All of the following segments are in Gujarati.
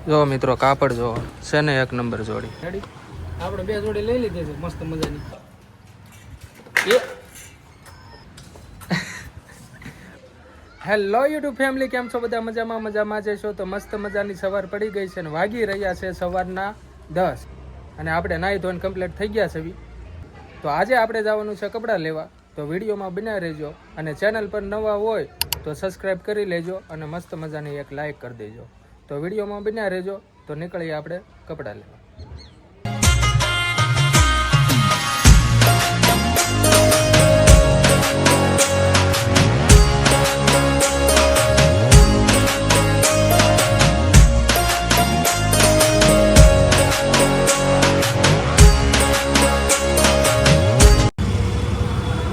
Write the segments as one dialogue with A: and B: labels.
A: જો મિત્રો કાપડ જો છે ને એક નંબર જોડી.
B: રેડી આપણે બે જોડી લઈ લીધી છે મસ્ત મજાની. હેલો યુટ્યુબ ફેમિલી, કેમ છો બધા? મજામાં જશો તો મસ્ત મજાની સવાર પડી ગઈ છે અને વાગી રહ્યા છે સવારના 10 અને આપણે નાહી ધોઈને કમ્પ્લીટ થઈ ગયા છે. તો આજે આપણે જવાનું છે કપડાં લેવા, તો વિડીયોમાં બન્યા રહેજો અને ચેનલ પર નવા હોય તો સબસ્ક્રાઈબ કરી લેજો અને મસ્ત મજાની એક લાઈક કરી દેજો. તો વિડીયોમાં બન્યા રહેજો, તો નીકળીએ આપણે કપડાં લેવા.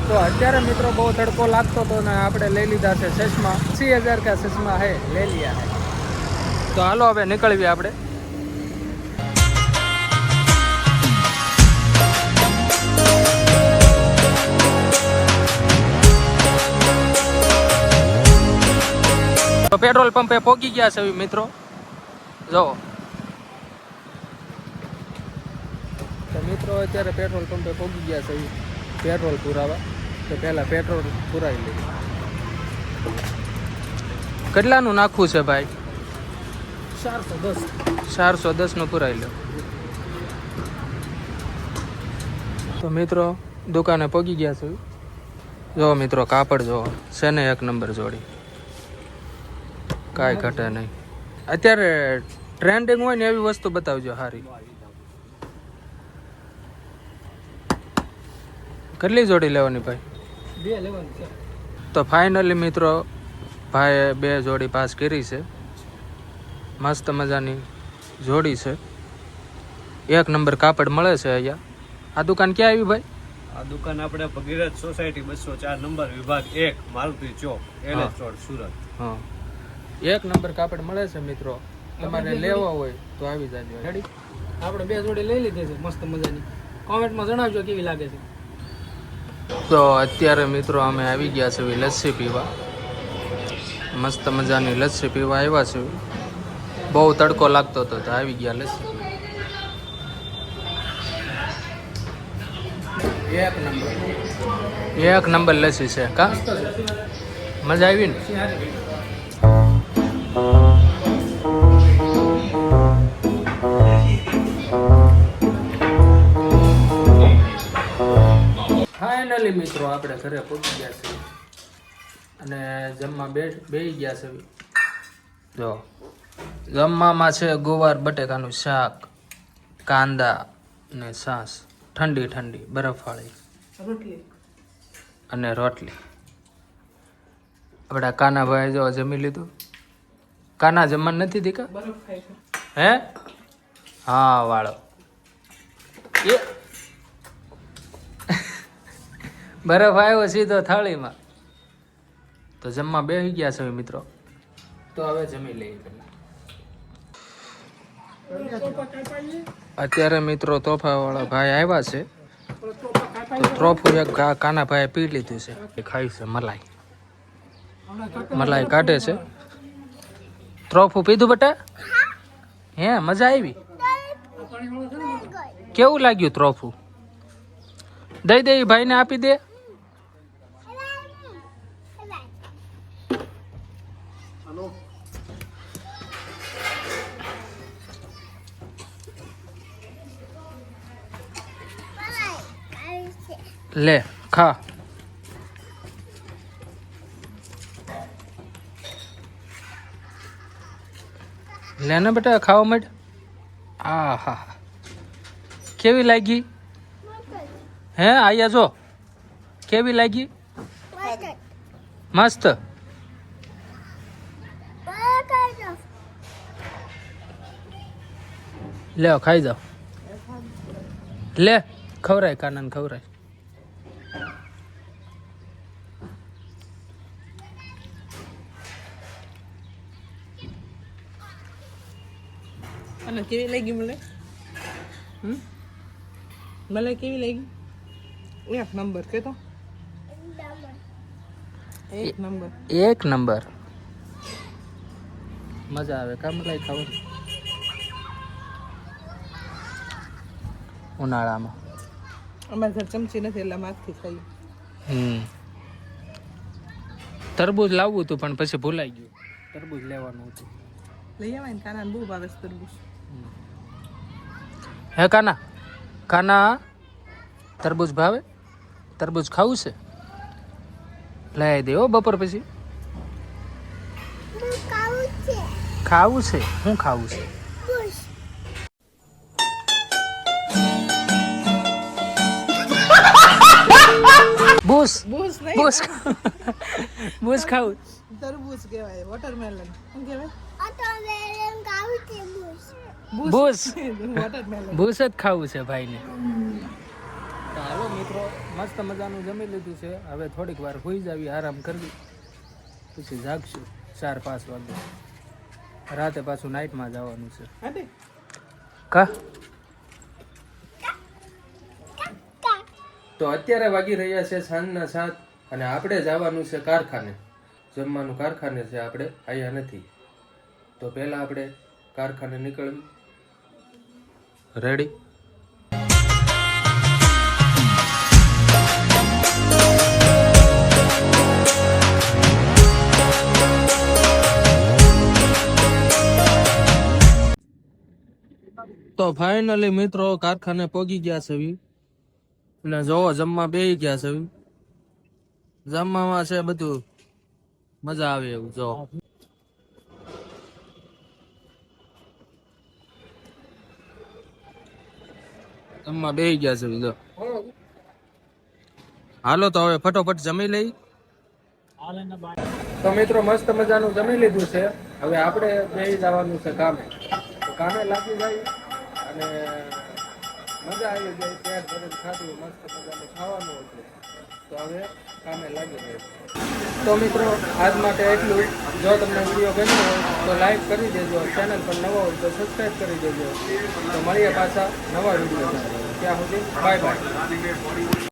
B: તો અત્યારે મિત્રો બહુ તડકો લાગતો હતો ને આપણે લઈ લીધા છે ચશ્મા. 80,000 का चश्मा है, ले लिया है. તો હાલો હવે નીકળીએ આપણે. તો પેટ્રોલ પંપે પહોંચી ગયા છે મિત્રો. જો તો મિત્રો અત્યારે પેટ્રોલ પંપે પહોંચી ગયા છે પેટ્રોલ પુરાવા. તો પહેલા પેટ્રોલ પુરાવી લઈએ. કેટલાનું નાખવું છે ભાઈ? 410 નું પુરાવી લો. તો મિત્રો દુકાને પહોંચી ગયા છે. જો મિત્રો કાપડ જો છે ને એક નંબર જોડી, કાંઈ ઘટે નહીં. અત્યારે ટ્રેન્ડિંગ હોય ને એવી વસ્તુ બતાવજો સારી. કેટલી જોડી લેવાની ભાઈ? 2 લેવાની છે. તો ફાઇનલી મિત્રો ભાઈએ 2 જોડી પાસ કરી છે. મસ્ત મજાની જોડી છે. એક નંબર કાપડ મળે છે અહીંયા. આ દુકાન ક્યાં આવી ભાઈ?
C: આ દુકાન આપણે ભગીરથ સોસાયટી 204 નંબર વિભાગ 1 મારુતિ ચોક એલએચ રોડ સુરત.
A: હા, એક નંબર કાપડ મળે છે મિત્રો. તમારે લેવા હોય તો આવી જાજો. રેડી આપણે 2 જોડી લઈ લીધી છે મસ્ત મજાની. કોમેન્ટમાં જણાવજો કેવી લાગે છે. તો અત્યારે મિત્રો અમે આવી ગયા છે લસ્સી પીવા. મસ્ત મજાની લસ્સી પીવા આવ્યા છે. બહુ તડકો લાગતો હતો તો આવી ગયા લસ્સી. એક નંબર લસ્સી છે કા? મજા આવી ને? ફાઇનલી મિત્રો આપણે ઘરે પહોંચી ગયા છે અને જમવા બેસી ગયા છે. જો જમવામાં છે ગુવાર બટેકાનું શાક, કાંદા ને છાશ, ઠંડી ઠંડી બરફવાળી અને રોટલી. આપણા કાનાભાઈ જો જમી લીધું. કાના જમવાનું નથી દીકા? હે હા વાળો એ બરફ આવ્યો સીધો થાળીમાં. તો જમવા બેસી ગયા છે મિત્રો. તો હવે જમી લઈએ. અત્યારે મિત્રો તોફાવાળા ભાઈ આવ્યા છે. તો ત્રોફું એક કાના ભાઈ પી લીધું છે. ખાઈ છે મલાઈ કાઢે છે. ત્રોફું પીધું બટા? હે મજા આવી? કેવું લાગ્યું ત્રોફું? દઈ દે ભાઈને આપી દે. લે ખા. લે ને બેટા ખાવા માંડ. આ હા કેવી લાગી? હે આયા જો કેવી લાગી? મસ્ત. લે ખાઈ જાઓ. લે ખવરાય કાનાને ખવરાય.
B: અને કેવી લાગી મને? મને કેવી લાગી? એક નંબર કે તો એક નંબર
A: મજા આવે. કામ લાઈ ખાવાનું
B: ઉનાળામાં.
A: અમારે ઘર ચમચી નથી એટલે માથથી ખાઈ.
B: તરબૂચ લાવવું હતું પણ પછી ભૂલાઈ ગયું. તરબૂચ લેવાનું હતું.
A: લઈ આવાય ને કાનાને બહુ ભાવે છે તરબૂચ.
B: હે કાના, કાના તરબૂચ ભાવે? તરબૂચ ખાવું છે? લઈ દે હો બપોર પછી. ખાવું છે? શું ખાવું છે? બૂસ
A: બૂસ નહીં,
B: બૂસ બૂસ ખાવું.
A: તરબૂચ કહેવાય, વોટરમેલન. શું કહેવાય?
B: Bourse
A: watermelon.
B: બૂસ જ ખાવું છે ભાઈને. તો હાલો મિત્રો, મસ્ત મજાનું જમી લીધું છે. હવે થોડીક વાર હોઈ જાવી, આરામ કરવી, પછી જાગશું 4-5 વાગે. રાતે પાછું નાઇટમાં જવાનું છે.
A: હાડે.
B: કા તો અત્યારે વાગી રહ્યા છે સાંજના 7 અને આપણે જવાનું છે કારખાને. જમવાનું કારખાને છે, આપણે અહીંયા નથી. તો પહેલા આપણે કારખાને નીકળવી. રેડી? તો ફાઇનલી મિત્રો કારખાને પહોંચી ગયા છે અને જોવો જમવા બેસી ગયા છે. જમવામાં છે બધું મજા આવે એવું. જો જમવા બેસી ગયા છે. જો હાલો તો હવે ફટોફટ જમી લઈ. તો મિત્રો મસ્ત મજાનું જમી લીધું છે. હવે આપણે બેસી જવાનું છે કામે. તો કામે લાગી જાય અને મજા આવી જાય. પેટ ભરીને ખાધું, મસ્ત મજાનું ખાવાનું હતું. તો હવે કામે લાગી જાય. તો મિત્રો આજ માટે એટલું. જો તમને વિડીયો ગમ્યો હોય તો લાઈક કરી દેજો. ચેનલ પર નવા હોય તો સબસ્ક્રાઈબ કરી દેજો. તો મળીએ પાછા નવા વિડીયો. ત્યાં સુધી બાય બાય.